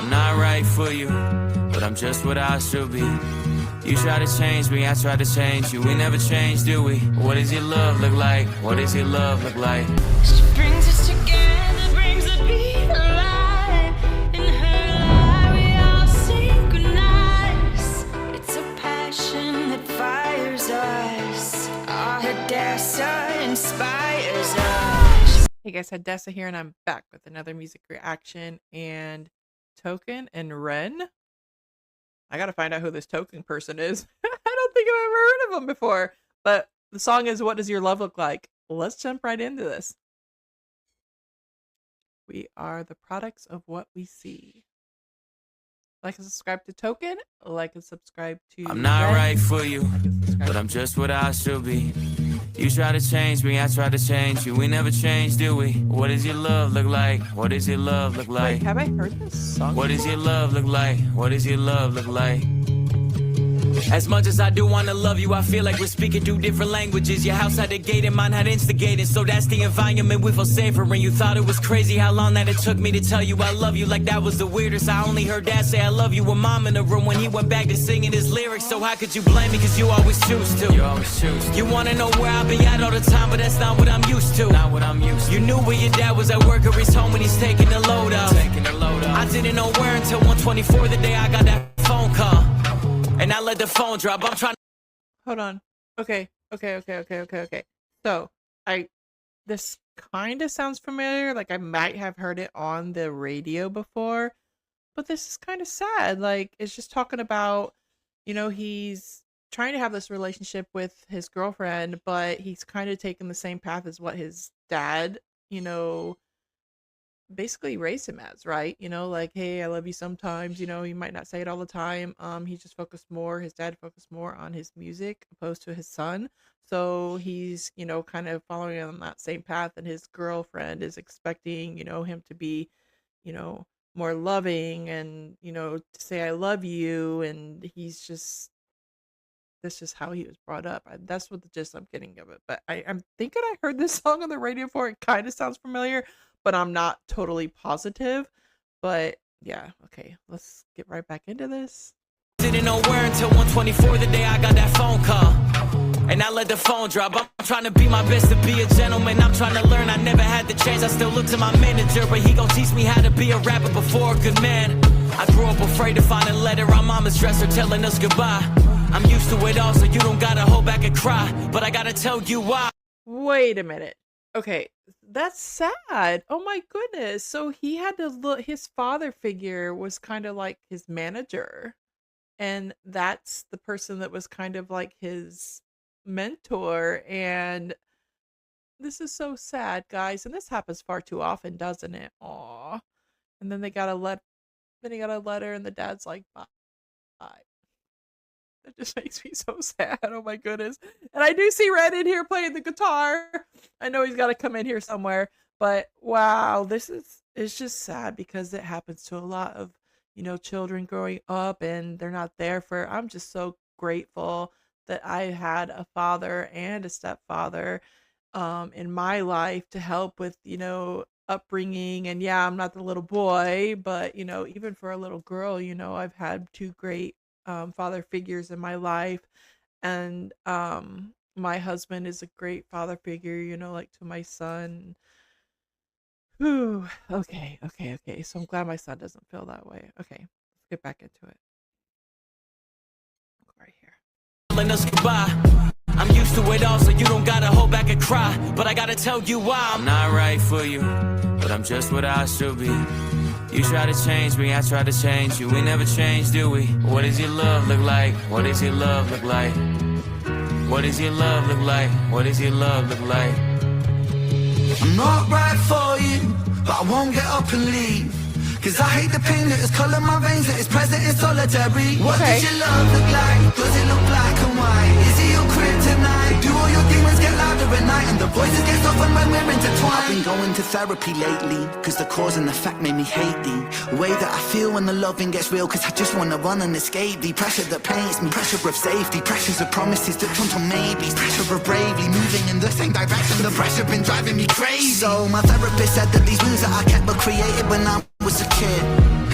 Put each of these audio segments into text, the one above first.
I'm not right for you, but I'm just what I should be. You try to change me, I try to change you. We never change, do we? What does your love look like? What does your love look like? She brings us together, brings the beat alive. In her light, we all synchronize. It's a passion that fires us. Our Hadassah inspires us. Hey guys, Hadassah here, and I'm back with another music reaction. And Token and Ren. I gotta find out who this Token person is. I don't think I've ever heard of him before. But the song is What Does Your Love Look Like? Let's jump right into this. We are the products of what we see. Like and subscribe to Token. Like and subscribe to I'm not Ren. right for you, Like but I'm just what I should be. You try to change me, I try to change you. We never change, do we? What does your love look like? What does your love look like? Wait, have I heard this song? What does your love look like? What does your love look like? As much as I do wanna love you, I feel like we're speaking two different languages. Your house had a gate and mine had instigated, so that's the environment we feel safer in. You thought it was crazy how long that it took me to tell you I love you, like that was the weirdest. I only heard dad say I love you with mom in the room when he went back to singing his lyrics. So how could you blame me, cause you always choose to. You always choose to. You wanna know where I'll be at all the time, but that's not what I'm used to. Not what I'm used to. You knew where your dad was at work or he's home when he's taking the load up. I didn't know where until 1:24 the day I got that phone call. And I let the phone drop. I'm trying. Hold on. Okay. So this kind of sounds familiar. Like I might have heard it on the radio before, but this is kind of sad. Like it's just talking about, he's trying to have this relationship with his girlfriend, but he's kind of taking the same path as what his dad, basically raised him as, right? Like, hey, I love you sometimes, he might not say it all the time. He just his dad focused more on his music opposed to his son. So he's, kind of following on that same path, and his girlfriend is expecting, him to be, more loving and, to say I love you. And that's just how he was brought up. That's what the gist I'm getting of it. But I'm thinking I heard this song on the radio before. It kind of sounds familiar, but I'm not totally positive. But yeah, okay, let's get right back into this. Didn't know where until 1:24 the day I got that phone call. And I let the phone drop. I'm trying to be my best to be a gentleman. I'm trying to learn. I never had the chance. I still look to my manager, but he gon' teach me how to be a rapper before a good man. I grew up afraid to find a letter on mama's dresser telling us goodbye. I'm used to it all, so you don't gotta hold back and cry. But I gotta tell you why. Wait a minute. Okay, that's sad. Oh my goodness. So he had to look, his father figure was kind of like his manager. And that's the person that was kind of like his mentor. And this is so sad, guys. And this happens far too often, doesn't it? Aw. And then he got a letter, and the dad's like, bye. That just makes me so sad. Oh my goodness. And I do see Red in here playing the guitar. I know he's got to come in here somewhere. But wow, it's just sad because it happens to a lot of, children growing up, and they're not there for. I'm just so grateful that I had a father and a stepfather in my life to help with, upbringing. And yeah, I'm not the little boy, but even for a little girl, I've had two great father figures in my life. And my husband is a great father figure, like to my son. Whew. Okay. So I'm glad my son doesn't feel that way. Okay, let's get back into it. Right here. Telling us goodbye. I'm used to it all, so you don't gotta hold back and cry. But I gotta tell you why. I'm not right for you, but I'm just what I should be. You try to change me, I try to change you. We never change, do we? What does your love look like? What does your love look like? What does your love look like? What does your love look like? I'm not right for you, but I won't get up and leave. Cause I hate the pain that is colour my veins, that is present in solitary. What does your love look like? Does it look black and white? Is it your kryptonite? Do all your demons get louder at night, and the voices get softened when we're intertwined? I've been going to therapy lately, cause the cause and the fact made me hate the way that I feel when the loving gets real. Cause I just wanna run and escape the pressure that paints me. Pressure of safety, pressures of promises that turn to maybes. Pressure of bravely moving in the same direction. The pressure been driving me crazy. So my therapist said that these wounds that I kept were created when I was a kid.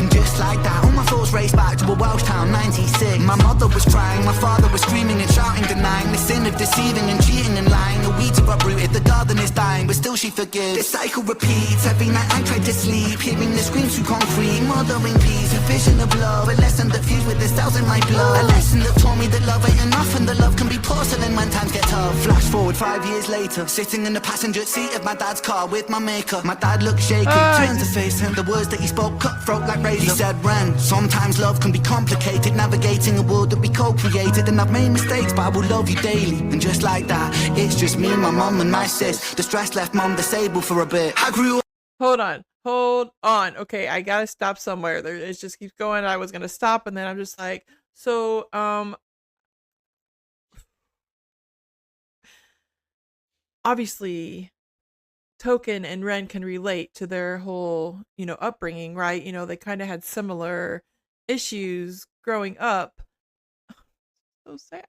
And just like that 26. My mother was crying, my father was screaming and shouting, denying the sin of deceiving and cheating and lying. The weeds are uprooted, the garden is dying, but still she forgives. This cycle repeats, every night I try to sleep, hearing the screams through concrete, mothering peace, a vision of love, a lesson that fused with the cells in my blood. A lesson that taught me that love ain't enough and that love can be porcelain when times get tough. Flash forward 5 years later, sitting in the passenger seat of my dad's car with my maker. My dad looked shaky, turned to face him, the words that he spoke cutthroat like razor. He said, Ren, sometimes love can be complicated, navigating a world that we co-created, and I've made mistakes, but I will love you daily. And just like that, it's just me, my mum and my sis. The stress left mum disabled for a bit. I grew up. Hold on. Okay, I gotta stop somewhere. There, it just keeps going. I was gonna stop, and then I'm just like, so, obviously, Token and Ren can relate to their whole, upbringing, right? They kind of had similar issues growing up. So sad.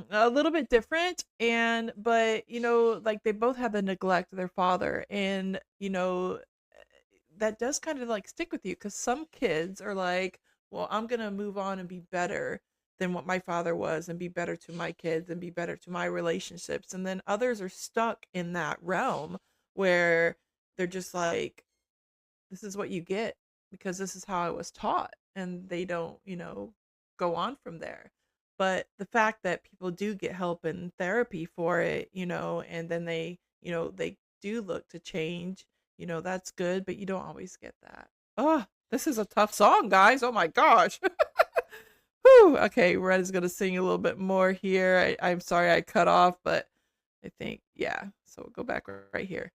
A little bit different, but like they both had the neglect of their father, and that does kind of like stick with you, because some kids are like, well, I'm gonna move on and be better than what my father was, and be better to my kids, and be better to my relationships. And then others are stuck in that realm where they're just like, this is what you get because this is how I was taught, and they don't go on from there. But the fact that people do get help and therapy for it, and then they do look to change, that's good, but you don't always get that. Oh, this is a tough song, guys. Oh my gosh. Whew. Okay, Red is going to sing a little bit more here. I'm sorry I cut off, but I think, yeah. So we'll go back right here.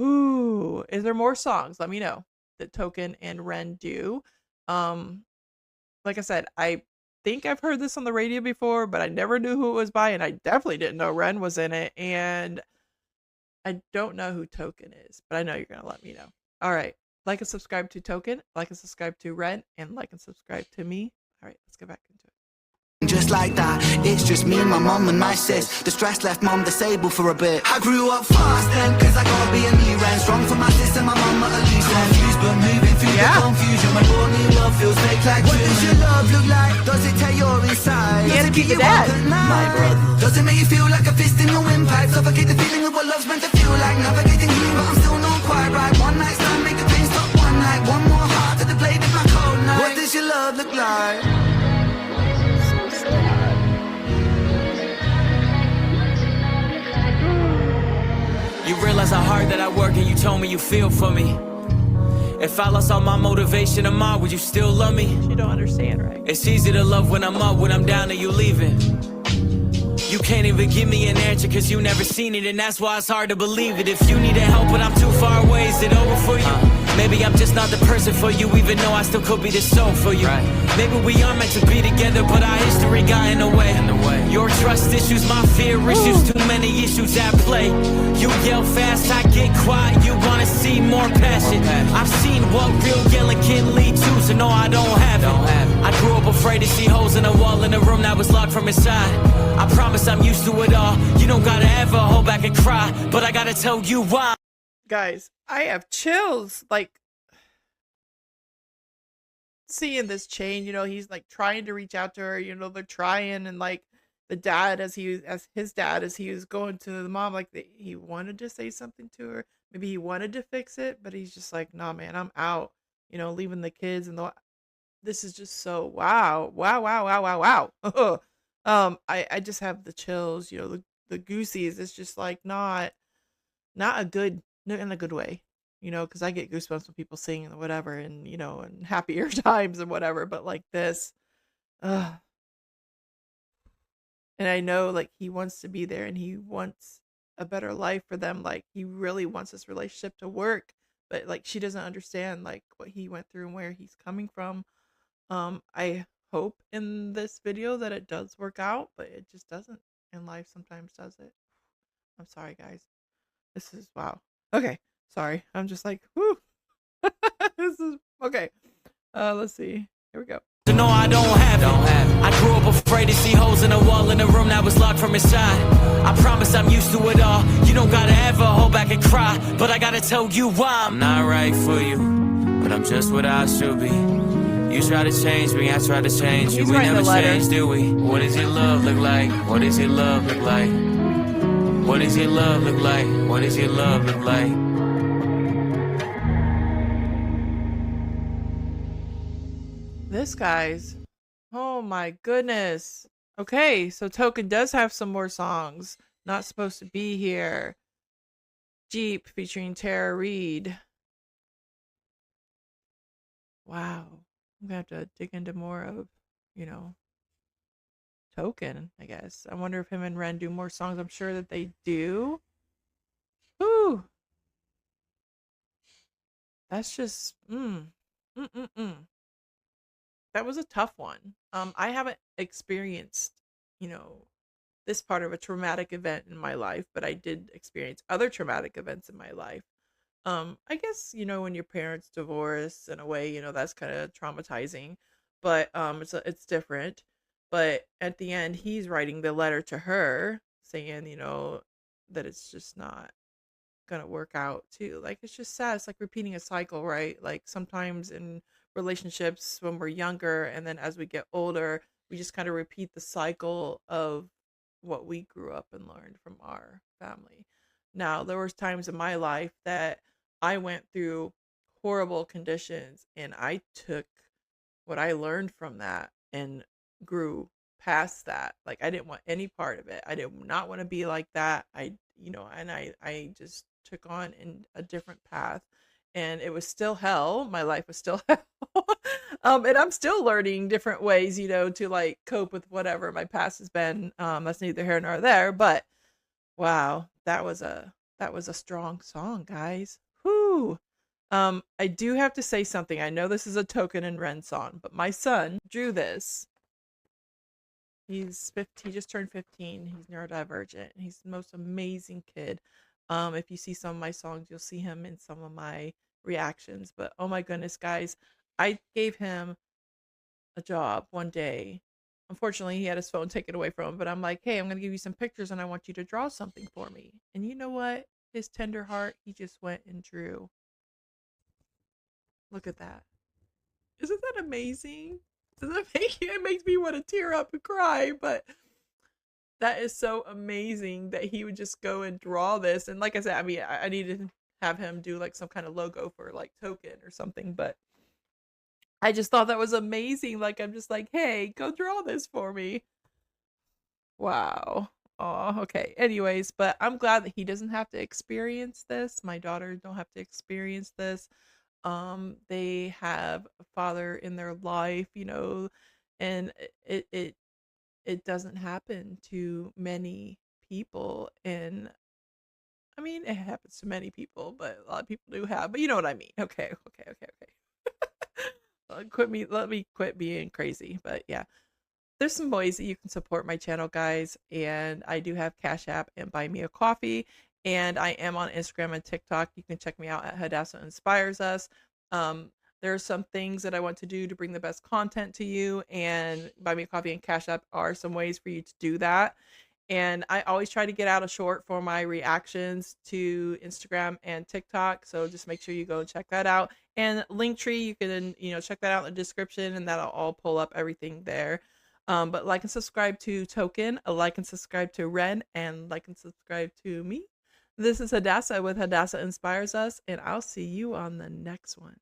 Ooh, is there more songs? Let me know that Token and Ren do. Like I said, I think I've heard this on the radio before, but I never knew who it was by, and I definitely didn't know Ren was in it, and I don't know who Token is, but I know you're gonna let me know. All right, like and subscribe to Token, like and subscribe to Ren, and like and subscribe to me. All right, let's get back into it. Just like that, it's just me, my mum and my sis. The stress left mum disabled for a bit. I grew up fast then, cause I gotta be a new Ren. Strong for my sis and my mum at a loose end. Confused but moving through the confusion. When born new love feels fake like what does your love look like? Does it tear your inside? Does it keep you up at night? My brother. Does it make you feel like a fist in your windpipe? Suffocate the feeling of what love's meant to feel like. Navigating you, but I'm still not quite right. One night stand, make the pain stop one night. One more heart to the blade of my cold night. What does your love look like? You realize how hard that I work, and you told me you feel for me. If I lost all my motivation tomorrow, would you still love me? You don't understand, right? It's easy to love when I'm up, when I'm down and you leaving. You can't even give me an answer cause you never seen it, and that's why it's hard to believe it. If you needed help but I'm too far away, is it over for you? Maybe I'm just not the person for you, even though I still could be the soul for you. Maybe we are meant to be together, but our history got in the way. Your trust issues, my fear issues, too many issues at play. You yell fast, I get quiet, you wanna see more passion. I've seen what real yelling can lead to, so no, I don't have it. I grew up afraid to see holes in a wall in a room that was locked from inside. I promise I'm used to it all. You don't gotta ever hold back and cry, but I gotta tell you why. Guys, I have chills, like, seeing this change. He's like trying to reach out to her, they're trying, and like the dad, as he was going to the mom, like he wanted to say something to her, maybe he wanted to fix it, but he's just like, nah man, I'm out, leaving the kids. And this is just so wow. I just have the chills, the goosies. It's just like not a good, in a good way, because I get goosebumps when people sing and whatever, and and happier times and whatever, but like this, and I know like he wants to be there, and he wants a better life for them. Like he really wants this relationship to work, but like she doesn't understand like what he went through and where he's coming from. I hope in this video that it does work out, but it just doesn't, and life sometimes does it. I'm sorry guys, this is wow. Okay, sorry, I'm just like whoo. This is okay. Let's see, here we go. No, I don't have it. I grew up afraid to see holes in a wall in a room that was locked from inside. I promise I'm used to it all. You don't gotta ever hold back and cry, but I gotta tell you why. I'm not right for you, but I'm just what I should be. You try to change me, I try to change you. He's We writing never the letter. change, do we? What does your love look like? What does your love look like? What does your love look like? What does your love look like? This guy's, oh my goodness. Okay, so Token does have some more songs. Not Supposed to Be Here. Jeep featuring Tara Reid. Wow. I'm gonna have to dig into more of, you know, Token, I guess. I wonder if him and Ren do more songs. I'm sure that they do. Whew. That's just that was a tough one. I haven't experienced, you know, this part of a traumatic event in my life, but I did experience other traumatic events in my life. I guess, you know, when your parents divorce in a way, you know, that's kind of traumatizing, but it's different. But at the end, he's writing the letter to her saying, you know, that it's just not gonna work out too. Like it's just sad. It's like repeating a cycle, right? Like sometimes in relationships when we're younger and then as we get older, we just kind of repeat the cycle of what we grew up and learned from our family. Now, there was times in my life that I went through horrible conditions and I took what I learned from that and grew past that. Like I didn't want any part of it. I did not want to be like that. I just took on in a different path and it was still hell. My life was still hell. And I'm still learning different ways, you know, to like cope with whatever my past has been. That's neither here nor there, but wow, that was a strong song, guys. Whoo. I do have to say something. I know this is a Token and Ren song, but my son drew this. He's 15, he just turned 15. He's neurodivergent. He's the most amazing kid. If you see some of my songs, you'll see him in some of my reactions. But oh my goodness, guys, I gave him a job one day. Unfortunately, he had his phone taken away from him, but I'm like, hey, I'm going to give you some pictures and I want you to draw something for me. And you know what? His tender heart, he just went and drew. Look at that. Isn't that amazing? Does it make it makes me want to tear up and cry, but that is so amazing that he would just go and draw this. And like I said, I mean, I needed to have him do like some kind of logo for like Token or something, but I just thought that was amazing. Like I'm just like, hey, go draw this for me. Wow. Oh, okay. Anyways, but I'm glad that he doesn't have to experience this. My daughter don't have to experience this. They have a father in their life, you know, and it doesn't happen to many people. And I mean, it happens to many people, but a lot of people do have, but you know what I mean. Okay. Let me quit being crazy. But yeah, there's some ways that you can support my channel, guys. And I do have Cash App and Buy Me a Coffee. And I am on Instagram and TikTok. You can check me out at Hadassah Inspires Us. There are some things that I want to do to bring the best content to you, and Buy Me a Coffee and Cash App are some ways for you to do that. And I always try to get out a short for my reactions to Instagram and TikTok. So just make sure you go and check that out. And Linktree, you can, you know, check that out in the description and that'll all pull up everything there. But like and subscribe to Token, like and subscribe to Ren, and like and subscribe to me. This is Hadassah with Hadassah Inspires Us, and I'll see you on the next one.